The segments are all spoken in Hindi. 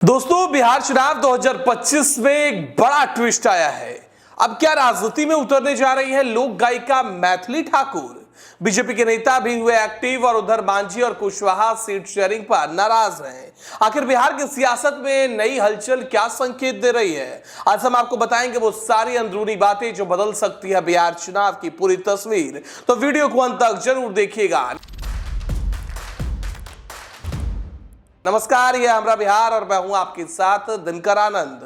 दोस्तों, बिहार चुनाव 2025 में एक बड़ा ट्विस्ट आया है। अब क्या राजनीति में उतरने जा रही है लोक गायिका मैथिली ठाकुर। बीजेपी के नेता भी हुए एक्टिव और उधर मांझी और कुशवाहा सीट शेयरिंग पर नाराज हैं। आखिर बिहार की सियासत में नई हलचल क्या संकेत दे रही है, आज हम आपको बताएंगे वो सारी अंदरूनी बातें जो बदल सकती है बिहार चुनाव की पूरी तस्वीर। तो वीडियो को अंत तक जरूर देखिएगा। नमस्कार, यह हमारा बिहार और मैं हूं आपके साथ दिनकर आनंद।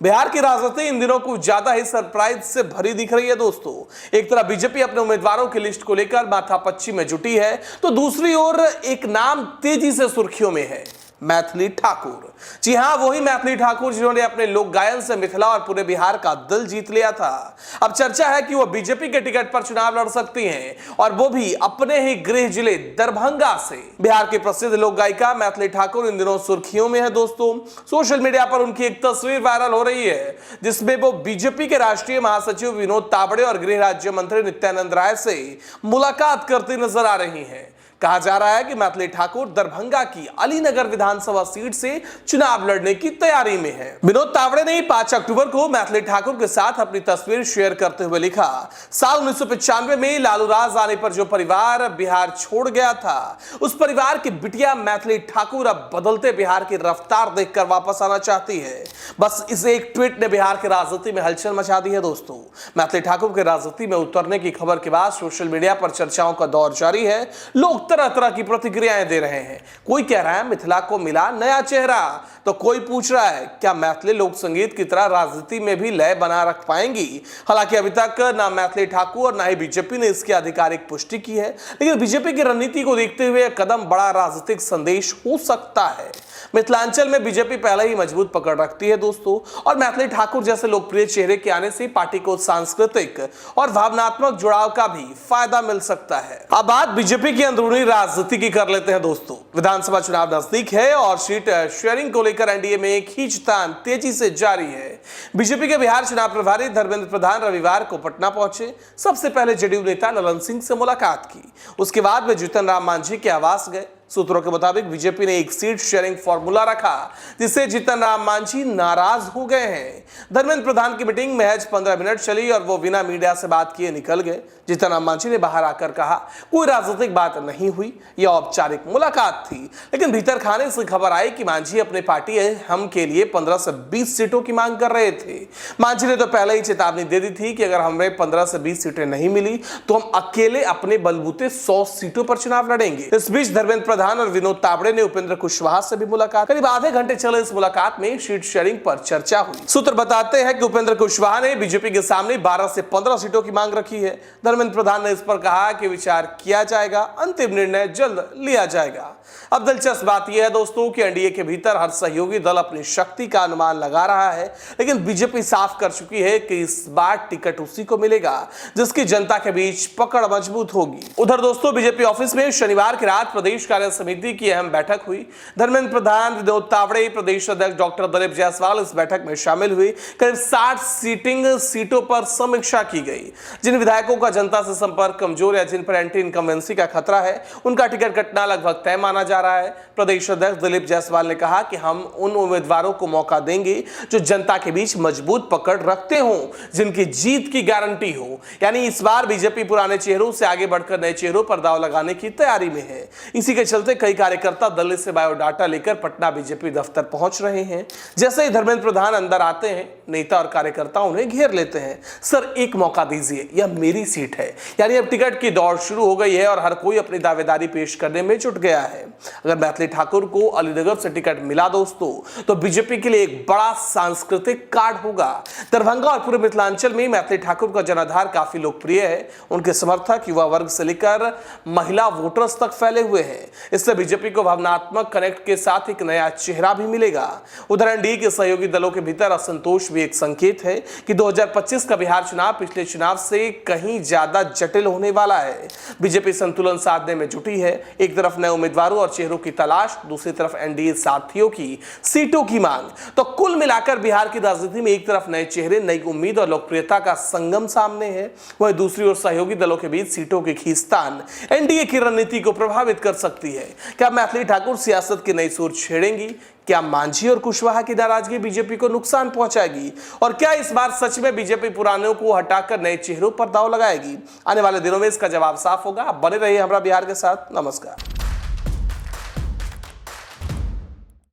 बिहार की राजनीति इन दिनों कुछ ज्यादा ही सरप्राइज से भरी दिख रही है दोस्तों। एक तरफ बीजेपी अपने उम्मीदवारों की लिस्ट को लेकर माथापच्ची में जुटी है, तो दूसरी ओर एक नाम तेजी से सुर्खियों में है, मैथिली ठाकुर। जी हां, वही मैथिली ठाकुर जिन्होंने अपने लोक गायन से मिथिला और पूरे बिहार का दिल जीत लिया था। अब चर्चा है कि वो बीजेपी के टिकट पर चुनाव लड़ सकती हैं, और वो भी अपने ही गृह जिले दरभंगा से। बिहार की प्रसिद्ध लोक गायिका मैथिली ठाकुर इन दिनों सुर्खियों में है दोस्तों। सोशल मीडिया पर उनकी एक तस्वीर वायरल हो रही है, जिसमें वो बीजेपी के राष्ट्रीय महासचिव विनोद तावड़े और गृह राज्य मंत्री नित्यानंद राय से मुलाकात करती नजर आ रही हैं। कहा जा रहा है कि मैथिली ठाकुर दरभंगा की अलीनगर विधानसभा सीट से चुनाव लड़ने की तैयारी में है। विनोद तावड़े ने 5 अक्टूबर को मैथिली ठाकुर के साथ अपनी तस्वीर शेयर करते हुए लिखा, साल 1995 में लालू राज आने पर जो परिवार बिहार छोड़ गया था, उस परिवार की बिटिया मैथिली ठाकुर अब बदलते बिहार की रफ्तार देखकर वापस आना चाहती है। बस इस एक ट्वीट ने बिहार की राजनीति में हलचल मचा दी है दोस्तों। मैथिली ठाकुर के राजनीति में उतरने की खबर के बाद सोशल मीडिया पर चर्चाओं का दौर जारी है। लोग तरह तरह की प्रतिक्रियाएं दे रहे हैं। कोई कह रहा है मिथिला को मिला नया चेहरा, तो कोई पूछ रहा है क्या मैथिली लोक संगीत की तरह राजनीति में भी लय बना रख पाएंगी। हालांकि अभी तक ना मैथिली ठाकुर और ना ही बीजेपी ने इसकी आधिकारिक पुष्टि की है, लेकिन बीजेपी की रणनीति को देखते हुए कदम बड़ा राजनीतिक संदेश हो सकता है। मिथिलांचल में बीजेपी पहले ही मजबूत पकड़ रखती है दोस्तों, और मैथिली ठाकुर जैसे लोकप्रिय चेहरे के आने से पार्टी को सांस्कृतिक और भावनात्मक जुड़ाव का भी फायदा मिल सकता है। अब बात बीजेपी की अंदरूनी राजनीति की कर लेते हैं दोस्तों। विधानसभा चुनाव नजदीक है और सीट शेयरिंग को लेकर एनडीए में खींचतान तेजी से जारी है। बीजेपी के बिहार चुनाव प्रभारी धर्मेंद्र प्रधान रविवार को पटना पहुंचे। सबसे पहले जेडीयू नेता ललन सिंह से मुलाकात की, उसके बाद वे जीतन राम मांझी के आवास गए। सूत्रों के मुताबिक बीजेपी ने एक सीट शेयरिंग फॉर्मूला रखा, जिससे जीतन राम मांझी नाराज हो गए हैं। धर्मेंद्र प्रधान की मीटिंग महज 15 मिनट चली और वो बिना मीडिया से बात किए निकल गए। जीतन राम मांझी ने बाहर आकर कहा, कोई राजनीतिक बात नहीं हुई, यह औपचारिक मुलाकात थी। लेकिन भीतर खाने से खबर आई कि मांझी अपने पार्टी हम के लिए 15 से 20 सीटों की मांग कर रहे थे। मांझी ने तो पहले ही चेतावनी दे दी थी कि अगर हमें 15 से 20 सीटें नहीं मिली तो हम अकेले अपने बलबूते 100 सीटों पर चुनाव लड़ेंगे। इस बीच धर्मेंद्र प्रधान और विनोद तावड़े ने उपेंद्र कुशवाहा से भी मुलाकात। करीब आधे घंटे चले इस मुलाकात में सीट शेयरिंग पर चर्चा हुई। सूत्र बताते हैं कि उपेंद्र कुशवाहा ने बीजेपी के सामने 12 से 15 सीटों की मांग रखी है। धर्मेंद्र प्रधान ने इस पर कहा कि विचार किया जाएगा, अंतिम निर्णय जल्द लिया जाएगा। अब दिलचस्प बात यह है दोस्तों कि एनडीए के भीतर हर सहयोगी दल अपनी शक्ति का अनुमान लगा रहा है, लेकिन बीजेपी साफ कर चुकी है कि इस बार टिकट उसी को मिलेगा जिसकी जनता के बीच पकड़ मजबूत होगी। उधर दोस्तों, बीजेपी ऑफिस में शनिवार की रात प्रदेश कार्य समिति की अहम बैठक हुई। धर्मेंद्र प्रधान, विनोद तावड़े, प्रदेश अध्यक्ष डॉक्टर दिलीप जायसवाल इस बैठक में शामिल हुए। करीब 60 सीटों पर समीक्षा की गई। जिन विधायकों का जनता से संपर्क कमजोर या जिन पर एंटी इनकम्बेंसी का खतरा है, उनका टिकट कटना लगभग तय माना जा रहा है। प्रदेश अध्यक्ष दिलीप जायसवाल ने कहा कि हम उन उम्मीदवारों को मौका देंगे जो जनता के बीच मजबूत पकड़ रखते हों, जिनकी जीत की गारंटी हो। यानी इस बार बीजेपी पुराने चेहरों से आगे बढ़कर नए चेहरों पर दांव लगाने की तैयारी में है। इसी के चलते कई कार्यकर्ता दिल्ली से बायोडाटा लेकर पटना बीजेपी दफ्तर पहुंच रहे हैं। जैसे ही धर्मेंद्र प्रधान अंदर आते हैं, नेता और कार्यकर्ता उन्हें घेर लेते हैं। सर, एक मौका दीजिए, यह मेरी सीट है। यानी अब टिकट की दौड़ शुरू हो गई है और हर कोई अपनी दावेदारी पेश करने में जुट गया है। अगर मैथिली ठाकुर को अलीनगर से टिकट मिला दोस्तों, तो बीजेपी के लिए एक बड़ा सांस्कृतिक कार्ड होगा। दरभंगा और पूरे मिथिलांचल में मैथिली ठाकुर का जनाधार काफी लोकप्रिय है। उनके समर्थक युवा वर्ग से लेकर महिला वोटर्स तक फैले हुए हैं। इससे बीजेपी को भावनात्मक कनेक्ट के साथ एक नया चेहरा भी मिलेगा। उधर एनडीए के सहयोगी दलों के भीतर असंतोष भी एक संकेत है कि 2025 का बिहार चुनाव पिछले चुनाव से कहीं ज्यादा जटिल होने वाला है। बीजेपी संतुलन साधने में जुटी है। एक तरफ नए उम्मीदवारों और चेहरों की तलाश, दूसरी तरफ एनडीए साथियों की सीटों की मांग। तो कुल मिलाकर बिहार की राजनीति में एक तरफ नए चेहरे, नई उम्मीद और लोकप्रियता का संगम सामने है, वहीं दूसरी ओर सहयोगी दलों के बीच सीटों की खींचतान एनडीए की रणनीति को प्रभावित कर सकती हुई है। क्या मैथिली ठाकुर सियासत की नई सूर छेड़ेंगी? क्या मांझी और कुशवाहा की नाराजगी बीजेपी को नुकसान पहुंचाएगी? और क्या इस बार सच में बीजेपी पुरानों को हटाकर नए चेहरों पर दांव लगाएगी? आने वाले दिनों में इसका जवाब साफ होगा। आप बने रहिए हमरा बिहार के साथ। नमस्कार।